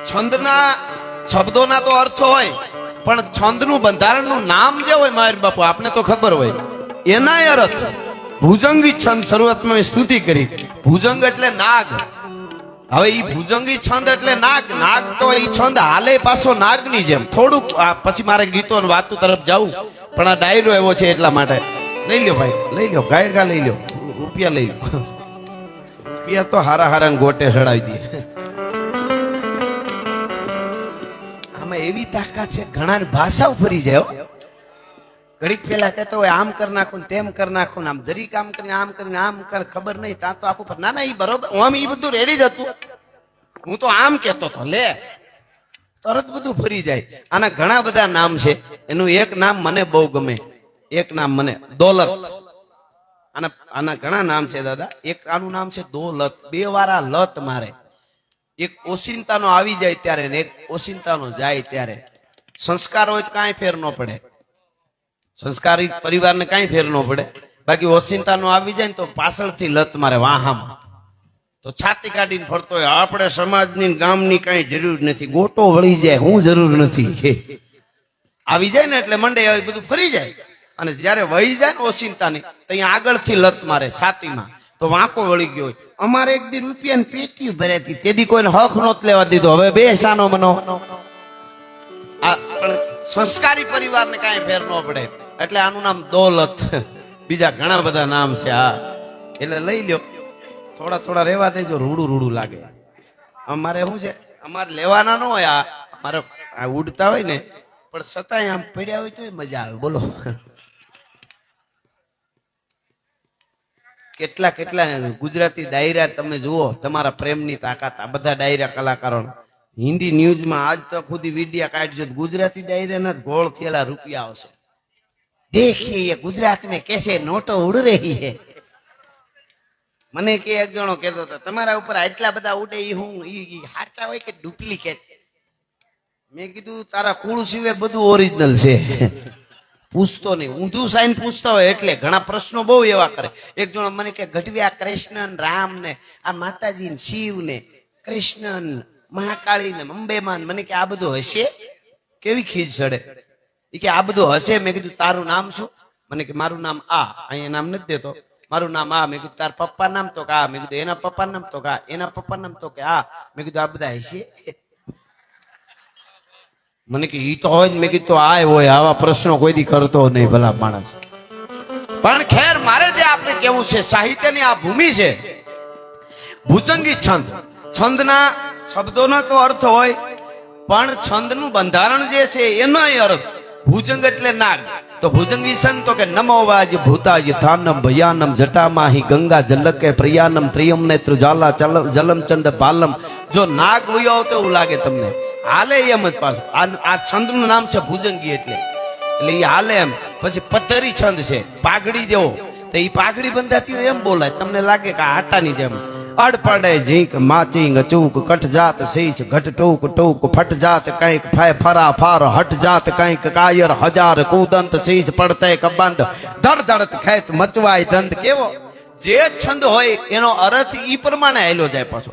છંદના શબ્દોના તો અર્થ હોય, પણ છંદનું બંધારણનું નામ જે હોય મારી બાપુ આપને તો ખબર હોય એનાય અર્થ. ભુજંગી છંદ શરૂઆતમાં મેં સ્તુતિ કરી. ભુજંગ એટલે નાગ. હવે ઈ ભુજંગી છંદ એટલે નાગ. નાગ તો ઈ છંદ હાલે પાછો નાગની જેમ. થોડુંક પછી મારે ગીતો અને વાતો તરફ જાવું, પણ આ ડાયરો એવો છે એટલા માટે. લઈ લ્યો ભાઈ, લઈ લ્યો, ગાયકા લઈ લ્યો, રૂપિયા લઈ લો. રૂપિયા તો હારા હારા ગોટે ચડાવી દે. આમાં એવી તાકાત છે, ઘણા ભાષાઓ ફરી જાય. ઘડીક પેલા કહેતો હોય આમ કરી નાખું તેમ કરી નાખું, આમ જરીક આમ કરીને આમ કરીને આમ કર, ખબર નહીં ત્યાં તો આખું. ના ના, ઈ બરોબર, આમ ઈ બધું રેડી જ હતું. હું તો આમ કેતો તો લે, તરત બધું ફરી જાય. આના ઘણા બધા નામ છે. એનું એક નામ મને બહુ ગમે. એક નામ મને દોલત. આના ઘણા નામ છે દાદા. એક આનું નામ છે દોલત. બે વારા લત મારે. એક ઓશિંતાનો આવી જાય ત્યારે ને એક ઓશિંતાનો જાય ત્યારે. સંસ્કાર હોય તો કાંઈ ફેર ન પડે, સંસ્કારી પરિવારને કાંઈ ફેર ન પડે. બાકી ઓશિંતાનો આવી જાય ને તો પાછળથી લત મારે વાહામાં, તો છાતી કાઢીને ફરતો હોય. આપણે સમાજની ગામની કાંઈ જરૂર નથી, ગોટો વળી જાય, હું જરૂર નથી. આવી જાય ને એટલે મંડે બધું ફરી જાય. અને જયારે વહી જાય ને ઓશિંતાની, ત્યાં આગળથી લત મારે છાતીમાં, તો વાંકો વળી ગયો હોય. અમારે એક દી રૂપિયાની પેટી ભરાઈ હતી, તેથી કોઈને હક નહોત લેવા દીધો. હવે બે સાનો મનો. સંસ્કારી પરિવારને કાંઈ ફેર ન પડે, એટલે આનું નામ દોલત. બીજા ઘણા બધા નામ છે. હા, એટલે લઈ લ્યો. થોડા થોડા રહેવા દેજો, રૂડું રૂડું લાગે. અમારે શું છે, અમારે લેવાના ન હોય. અમારે આ ઉડતા હોય ને, પણ છતાંય આમ પડ્યા હોય તો મજા આવે. બોલો, કેટલા કેટલા ગુજરાતી ડાયરા તમે જુઓ, તમારા પ્રેમની તાકાત. આ બધા ડાયરા કલાકારો હિન્દી ન્યૂઝમાં આજ તો ખુદી વિડિયા કાઢજો, ગુજરાતી ડાયરાના જ ગોળ થયેલા રૂપિયા આવશે. દેખીએ ગુજરાત में कैसे नोटो उड़ रही है. મને કે એક જણો કહેતો હતો તમારા ઉપર આટલા બધા ઉડે, ઈ હું ઈ સાચા હોય કે ડુપ્લિકેટ? મેં કીધું તારા કુળ સિવાય બધું ઓરિજિનલ છે. પૂછતો નહીં, ઊંધું સાઈન પૂછતા હોય એટલે ઘણા પ્રશ્નો બહુ એવા કરે. એક જણો મને કે ગઢવી આ કૃષ્ણ રામ ને આ માતાજી ને શિવ ને કૃષ્ણ મહાકાળી ને અંબેમાન, મને કે આ બધું હશે? કેવી ખીજ ચડે. એ કે આ બધું હશે. મેં કીધું તારું નામ શું? મને કે મારું નામ આ. અહીંયા નામ નથી દેતો. મારું નામ આ. મેં કીધું તાર પપ્પા નામ તો કા? મેં કીધું એના પપ્પા નામ તો કા? એના પપ્પા નામ તો કે આ. મેં કીધું આ બધા હશે? મને કે ઈ તો હોય. મેં કીધું આ હોય. આવા પ્રશ્નો કોઈ દી કરતો નહીં ભલા માણસ. પણ ખેર, મારે જે આપણે કેવું છે, સાહિત્યની આ ભૂમિ છે. ભુજંગી છંદ. છંદના શબ્દોનો તો અર્થ હોય, પણ છંદનું બંધારણ જે છે એનો અર્થ. ભુજંગ એટલે નાગ. તો ભુજંગી છંદ તો કે નમો વાજ ભૂતાજ થાનમ ભયાનમ જટામાહી ગંગા જલકે પ્રિયાનમ ત્રિયમ નેત્ર જ્વાલા જલમ ચંદ પાલમ. જો નાગ વયો આવતો એવું લાગે તમને, હાલે એમ જ પાછું. આ છંદનું નામ છે ભુજંગી. એટલે એ હાલે એમ. પછી પથ્થરી છંદ છે, પાઘડી જેવો. તો એ પાઘડી બંધાતી હોય એમ બોલાય. તમને લાગે કે આટાની જેમ. અડ પડે ઝીંક માચિંગ ચૂક કઠ જાત શીશ ઘટ ટૂક ટૂક ફટ જાત કંઈક ફરા ફાર હટ જાત કંઈક કાયર હજાર કુદંત શીશ પડતે કબંધ ધડ ધડત ખેત મચવાય ધંધ. કેવો જે છંદ હોય એનો અર્થ ઈ પ્રમાણે આયલો જાય પાછો.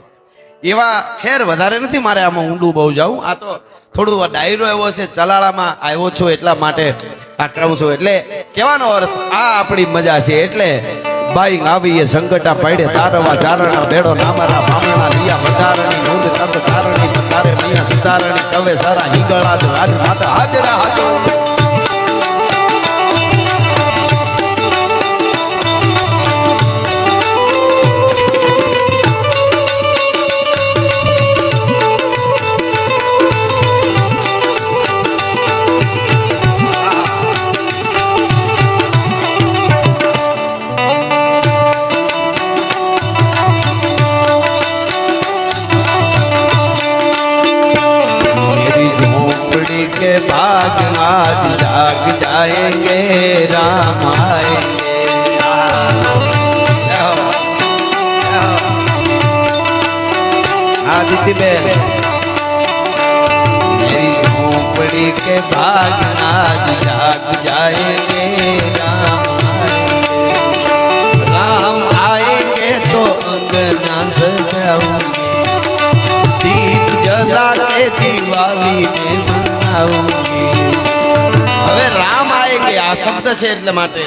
એવા ખેર વધારે નથી મારે આમાં ઊંડું બહુ જાઉં. આ તો થોડું ડાયરો એવો છે, ચલાળામાં આવ્યો છું એટલા માટે આ કહું છું. એટલે કહેવાનો અર્થ આ આપણી મજા છે. એટલે બાઈ આવી એ સંકટા પાડે તારવા ચારણા બેડો નામરા ભામણા લિયા વધારણી નૂર તત તારણી તારે મિયા સુધારણી કવે સારા હિગળા રાજ માતા હાજરા હાજો. के भाग आज जाग जाएंगे राम आएंगे. आदित्य बेन मेरी झोपड़ी के भाग आज जाग जाएंगे राम आएंगे. राम आएंगे तो अंगना सजाऊंगे, दीप जला के આ શબ્દ છે એટલે માટે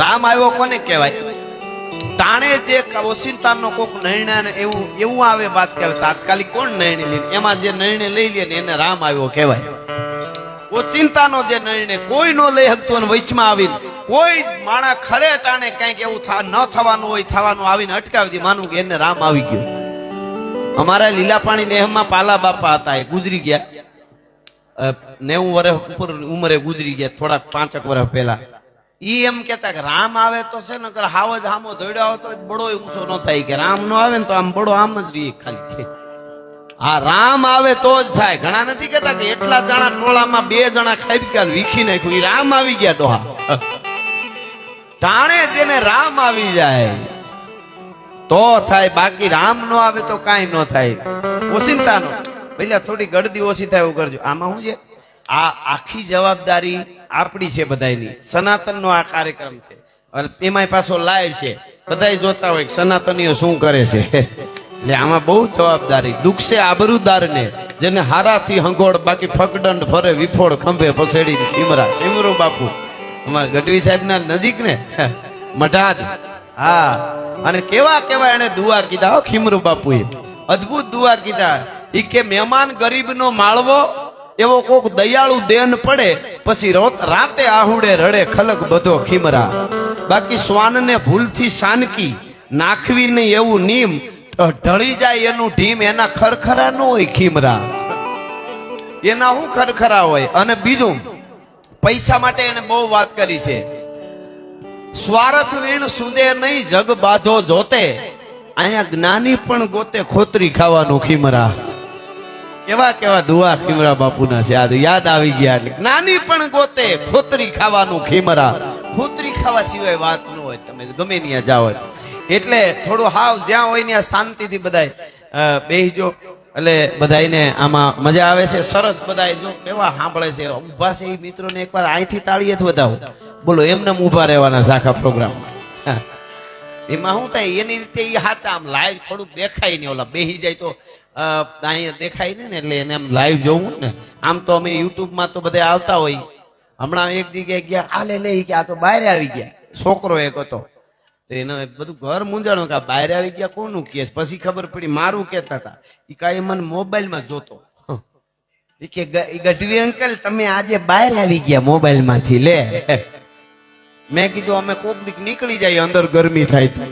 રામ આવ્યો કોને કહેવાય? તાણે જે ઓસિંતાનો કોક નિર્ણય ને એવું આવે વાત કહેવાય. તાત્કાલિક કોણ નિર્ણય લે? એમાં જે નિર્ણય લઈ લે ને એને રામ આવ્યો કહેવાય. ઓચિંતાનો જે નિર્ણય કોઈ નો લઈ શકતો ને વચમાં આવીને કોઈ માણા ખરે ટાણે કઈક એવું ન થવાનું હોય થવાનું આવીને અટકાવી દે, માનું કે એને રામ આવી ગયો. અમારા લીલાપાણી નેહમાં પાલા બાપા હતા, એ ગુજરી ગયા. 90 વર્ષ ઉપર ઉંમરે ગુજરી ગયા, થોડાક 5 વર્ષ પહેલા. ઈ એમ કેતા કે રામ આવે તો છે ને હાવ જ હામો દોડ્યો આવતો બડો ઊંચો ન થાય, કે રામ નો આવે ને તો આમ બડો આમ જ રહીએ ખાલી. હા, રામ આવે તો જ થાય. ઘણા નથી કેતા કે એટલા જણા ટોળામાં 2 જણા ખાઈ ગયા વીખી નાખ્યું, ઈ રામ આવી ગયા ડોહા. ટાણે જેને રામ આવી જાય તો થાય, બાકી રામ નો આવે તો કાંઈ ન થાય. ઓસિંતાનો ભઈલા થોડી ગળદી ઓછી થાય એવું કરજો. આમાં શું છે, આ આખી જવાબદારી આપણી છે બધાની. સનાતન નો આ કાર્યક્રમ છે, એમાંય પાછો લાઈવ છે, બધાય જોતા હોય સનાતનીઓ શું કરે છે. એટલે આમાં બહુ જવાબદારી. દુઃખ છે આબરૂદાર ને, જેને હારાથી હંગોળ, બાકી ફકડંડ ફરે વિફોડ ખંભે પસેડી ખીમરા. ખીમરો બાપુ અમારા ગઢવી સાહેબ ના નજીક ને મઢાદ. હા, અને કેવા કેવા એને દુઆ કીધા ખીમરો બાપુએ, અદ્ભુત દુઆ કીધા. ઈ કે મહેમાન ગરીબ નો માળવો, એવો કોક દયાળુ દેન પડે, પછી રાતે આહુડે રડે ખલક બધો ખીમરા. બાકી શ્વાનને ભૂલથી સાનકી નાખવી નહીં એવું નીમ, ઢળી જાય એનું ઢીમ, એના ખરખરા ન હોય ખીમરા. એના શું ખરખરા હોય? અને બીજું, પૈસા માટે એને બહુ વાત કરી છે. સ્વાર્થ વીણ સુદે નહીં જગ બાધો જોતે, અહીંયા જ્ઞાની પણ ગોતે ખોતરી ખાવાનું ખીમરા. કેવા કેવા દુઆ ખીમરા બાપુના છે, આ યાદ આવી ગયા. એટલે જ્ઞાની પણ ગોતે ખોતરી ખાવાનું ખીમરા. ખોતરી ખાવા સિવાય વાત ન હોય, તમે ગમે ત્યાં જાઓ. એટલે થોડું હાવ જ્યાં હોય ત્યાં શાંતિથી બધાય બેસજો, એટલે બધાને આમાં મજા આવે છે. સરસ બધાય જો કેવા સાંભળે છે. ઉભા છે એ મિત્રોને એકવાર અહીંથી તાળીએ વધાવો. બોલો, એમને ઉભા રહેવાના આખા પ્રોગ્રામ. એમાં શું થાય, એની રીતે એ હાચા આમ લાઈવ થોડુંક દેખાય નહીં. ઓલા બેસી જાય તો અહીંયા દેખાય ને, એટલે એને આમ લાઈવ જોવું ને. આમ તો અમે યુટ્યુબમાં તો બધા આવતા હોય. હમણાં એક જગ્યાએ ગયા, આલે લઈ ગયા, તો બહાર આવી ગયા. છોકરો એક હતો, તો એને બધું ઘર મૂંઝાણું કે બહાર આવી ગયા કોનું કેસ. પછી ખબર પડી મારું કેતા હતા. એ કાંઈ મને મોબાઈલમાં જોતો કે ગઢવી અંકલ તમે આજે બહાર આવી ગયા મોબાઈલ માંથી, લે. મેં કીધું અમે કોક દીક નીકળી જાય, અંદર ગરમી થાય તો.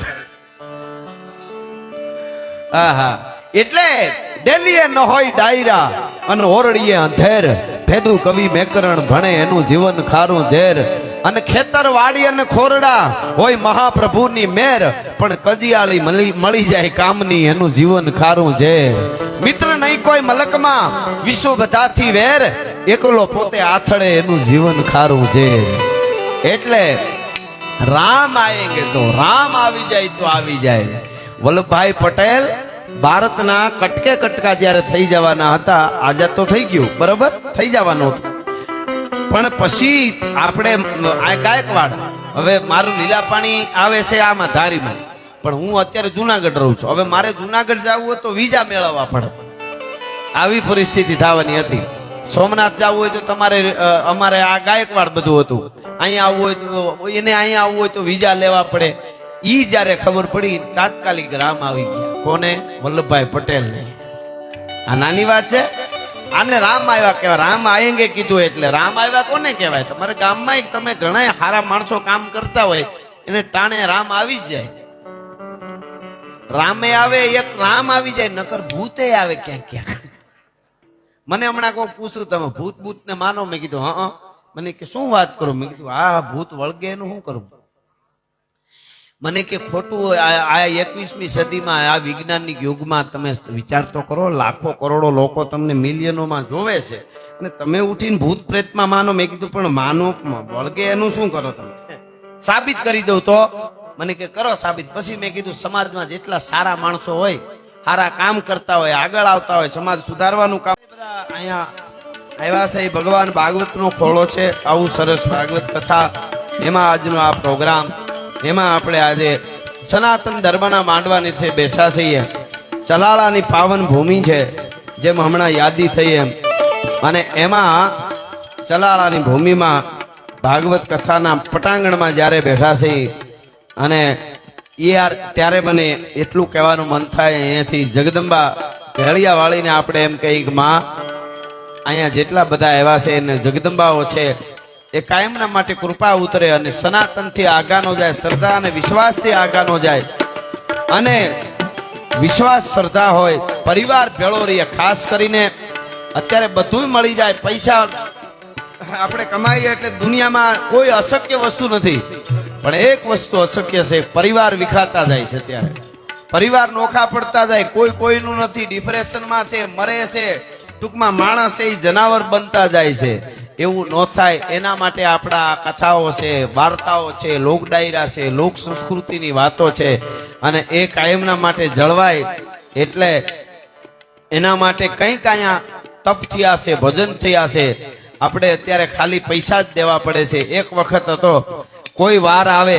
હા હા, એટલે ડેલીએ ન હોય ડાયરા અને ઓરડીએ અંધેર, ભેદું કવિ મેકરણ ભણે એનું જીવન ખારું ઝેર. અને ખેતર વાડી અને ખોરડા હોય મહાપ્રભુની મેર, પણ કજિયાળી મળી જાય કામની એનું જીવન ખારું ઝેર. મિત્ર નહીં કોઈ મલકમાં વિશ્વ બધાથી વેર, એકલો પોતે આથડે એનું જીવન ખારું ઝેર. એટલે રામ આયેંગે તો રામ આવી જાય તો આવી જાય. વલ્લભભાઈ પટેલ ભારતના કટકે કટકા જયારે થઈ જવાના હતા, આઝાદ તો થઈ ગયું બરોબર, થઈ જવાનું હતું, પણ પછી આપણે આ ગાયકવાડ, હવે મારું લીલાપાણી આવે છે આમાં ધારીમાં, પણ હું અત્યારે જુનાગઢ રહું છું. હવે મારે જુનાગઢ જવું હોય તો વિઝા મેળવવા પડે, આવી પરિસ્થિતિ થવાની હતી. સોમનાથ જવું હોય તો તમારે અમારે આ ગાયકવાડ બધું હતું. અહીંયા આવવું હોય તો એને અહીંયા આવવું હોય તો વિઝા લેવા પડે. ઈ જયારે ખબર પડી તાત્કાલિક રામ આવી ગયા. કોને? વલ્લભભાઈ પટેલ ને. આ નાની વાત છે, આને રામ આવ્યા કહેવાય. રામ આયેંગે કીધું એટલે રામ આવ્યા કોને કહેવાય? તમારા ગામમાં તમે ઘણા સારા માણસો કામ કરતા હોય, એને ટાણે રામ આવી જ જાય. રામે આવે, એક રામ આવી જાય, નકર ભૂતે આવે ક્યાંક ક્યાંક. મને હમણાં કોઈ પૂછ્યું તમે ભૂત ભૂત ને માનો? મેં કીધું હા. મને કે શું વાત કરો? મેં કીધું આ ભૂત વળગે એનું શું કરવું? મને કે ખોટું. આ 21મી સદીમાં આ વૈજ્ઞાનિક યુગમાં તમે વિચાર તો કરો, લાખો કરોડો લોકો તમને મિલિયનોમાં જોવે છે અને તમે ઉઠીને ભૂત પ્રેતમાં માનો? મેં કીધું પણ માનો વળગે એનું શું કરો? તમે સાબિત કરી દઉં તો? મને કે કરો સાબિત. પછી મેં કીધું સમાજમાં જેટલા સારા માણસો હોય, સારા કામ કરતા હોય, આગળ આવતા હોય, સમાજ સુધારવાનું કામ, બધા અહીંયા આવ્યા છે. ભગવાન ભાગવત નો ખોળો છે, આવું સરસ ભાગવત કથા, એમાં આજનો આ પ્રોગ્રામ, એમાં આપણે આજે સનાતન ધર્મના માંડવાની છે બેઠા છીએ. ચલાળાની પાવન ભૂમિ છે, જેમ હમણાં યાદી થઈ એમ. અને એમાં ચલાળાની ભૂમિમાં ભાગવત કથાના પટાંગણમાં જ્યારે બેઠા છે અને યાર ત્યારે મને એટલું કહેવાનું મન થાય અહીંયાથી જગદંબા ભેળિયા વાળીને આપણે એમ કહીએ કે માં અહીંયા જેટલા બધા એવા છે ને જગદંબાઓ છે એ કાયમના માટે કૃપા ઉતરે અને સનાતનથી આગાનો જાય, શ્રદ્ધા અને વિશ્વાસથી આગાનો જાય અને વિશ્વાસ શ્રદ્ધા હોય પરિવાર ભેળો રહીએ. ખાસ કરીને અત્યારે બધું મળી જાય, પૈસા આપણે કમાઈએ એટલે દુનિયામાં કોઈ અશક્ય વસ્તુ નથી, પણ એક વસ્તુ અશક્ય છે, પરિવાર વિખાતા જાય છે. ત્યારે પરિવાર નોખા પડતા જાય, કોઈ કોઈનું નથી, ડિપ્રેશનમાં છે, મરે છે, ટૂંકમાં માણસ એ જનાવર બનતા જાય છે. એવું ન થાય એના માટે આપણા કથાઓ છે, વાર્તાઓ છે, લોક ડાયરા છે, લોક સંસ્કૃતિની વાતો છે અને એ કાયમના માટે જળવાય. એટલે એના માટે કંઈક અહીંયા તપ થયા છે, ભજન થયા છે. આપણે અત્યારે ખાલી પૈસા જ દેવા પડે છે. એક વખત હતો, કોઈ વાર આવે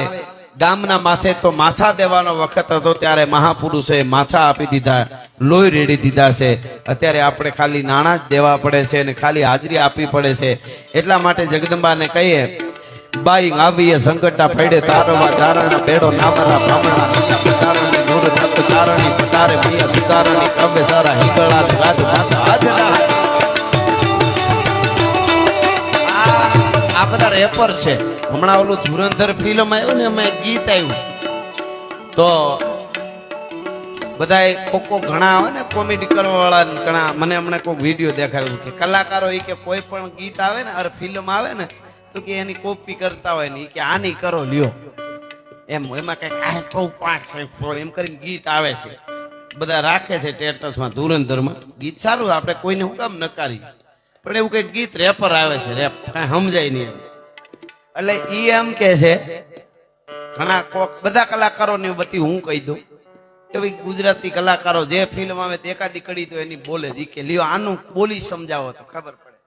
ગામના માથે તો માથા દેવાનો વખત હતો, ત્યારે મહાપુરુષોએ માથા આપી દીધા, લોહી રેડી દીધા છે. અત્યારે આપણે ખાલી નાણાં જ દેવા પડે છે અને ખાલી હાજરી આપવી પડે છે. એટલા માટે જગદંબાને કહીએ, બાઈ આવીએ સંકટા ફેડે તારવા ચારણા પેડો નામના બ્રાહ્મણા તારણી નૂર નત ચારણી તારે મિયા સુતારણી કબે સારા હિગળા ગાજ માતા હાજરા. આ બધા રેપર છે. હમણાં ઓલું ધુરંધર ફિલ્મ આવ્યું ને, એમાં ગીત આવ્યું તો બધા કોકો ઘણા આવે ને કોમેડી કરવા વાળા ઘણા, મને હમણાં કોઈ વિડીયો દેખાડ્યું કે કલાકારો એ કે કોઈ પણ ગીત આવે ને અરે ફિલ્મ આવે ને તો કે એની કોપી કરતા હોય ને કે આની કરો લ્યો એમ, એમાં કઈક એમ કરીને ગીત આવે છે, બધા રાખે છે સ્ટેટસમાં. ધુરંધરમાં ગીત સારું, આપણે કોઈને હું કામ નકારી, પણ એવું કઈક ગીત રેપર આવે છે, રેપ કઈ સમજાય નહીં એમ. એટલે ઈ એમ કે છે ઘણા બધા કલાકારોની વતી હું કહી દઉં કે ભાઈ ગુજરાતી કલાકારો જે ફિલ્મ આવે એકાદી કડી તો એની બોલે દી કે લ્યો આનું બોલી સમજાવો તો ખબર પડે.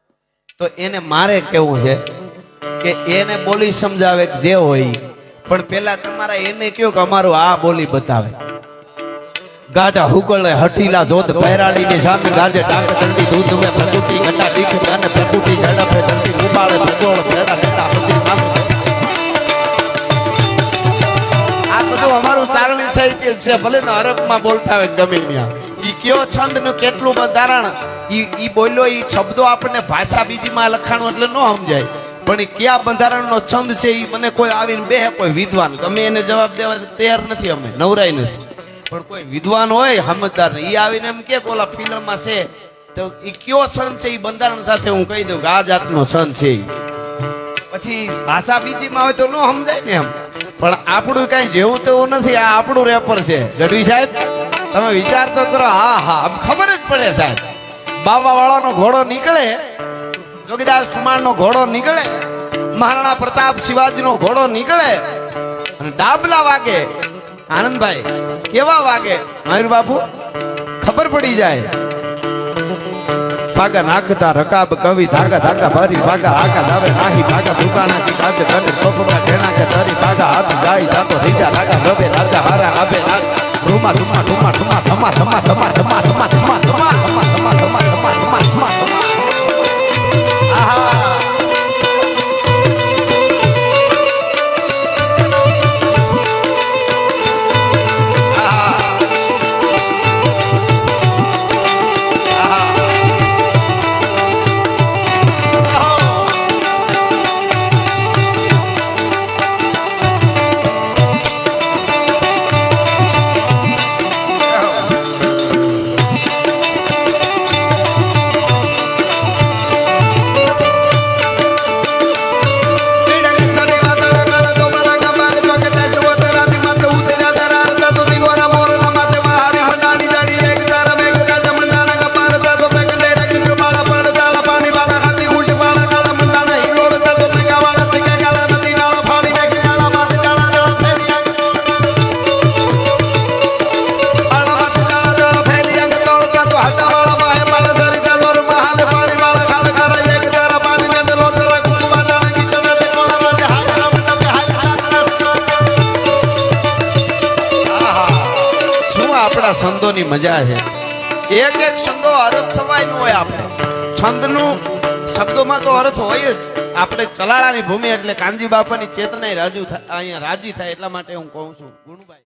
તો એને મારે કેવું છે કે એને બોલી સમજાવે જે હોય, પણ પેલા તમારા એને કયો કે અમારું આ બોલી બતાવે. ગાઢા હુકળે હઠીલા જોધ પહેરાડી ની સામે ગાજે ડાક જલ્દી દૂધ મે પ્રકૃતિ ઘટા દીખ અને પ્રકૃતિ ઝડપે જલ્દી ઉબાળે ભગોળ ભેડા ભેડા બધી નામ. આ બધું અમારું તારણી સાહિત્ય છે, ભલે ને અરબમાં બોલતા હોય ગમે ત્યાં. ઈ કયો છંદ નું કેટલું બંધારણ ઈ બોલ્યો, ઈ શબ્દો આપણને ભાષા બીજીમાં લખાણું એટલે ન સમજાય, પણ એ કયા બંધારણનો છંદ છે ઈ મને કોઈ આવીને બે કોઈ વિદ્વાન ગમે એને જવાબ દેવા તૈયાર નથી, અમે નવરાય નથી. પણ કોઈ વિદ્વાન હોય સમજદાર ને ઈ આવીને એમ કે ઓલા ફિલ્મમાં છે તો ઈ કયો છંદ છે ઈ બંધારણ સાથે હું કહી દઉં કે આ જાતનો છંદ છે. પછી ભાષા બીજીમાં હોય તો ન સમજાય ને એમ, પણ આપણું કઈ જેવું તેવું નથી. આ આપણું રેપર છે ગઢવી સાહેબ, તમે વિચાર તો કરો. હા હા ખબર જ પડે સાહેબ. બાબા વાળાનો ઘોડો નીકળે, જોગીદાસ કુમાર નો ઘોડો નીકળે, મહારાણા પ્રતાપ શિવાજી નો ઘોડો નીકળે અને ડાબલા વાગે આનંદભાઈ કેવા વાગે મયુર બાપુ ખબર પડી જાય. ભાગા નાખતા રકાબ કવિ ધાગા ધાગા ભરી ભાગા આકા જાવે નાહી ભાગા દુકાના કી કાજ કરે કોપડા ટેણા કે ધરી ભાગા હાથ જાય જાતો રીજા રાગા રબે રાજા હારા આબે રાગ રૂમા રૂમા રૂમા રૂમા ધમા ધમા ધમા ધમા ધમા ધમા ધમા ધમા ધમા ધમા ધમા ધમા ધમા. આહા છંદોની મજા છે. એક એક છંદો અર્થ સમાય નું હોય. આપણે છંદનું શબ્દોમાં તો અર્થ હોય જ, આપણે ચલાળાની ભૂમિ એટલે કાનજી બાપાની ચેતના રાજી થાય એટલા માટે હું કહું છું ગુણભાઈ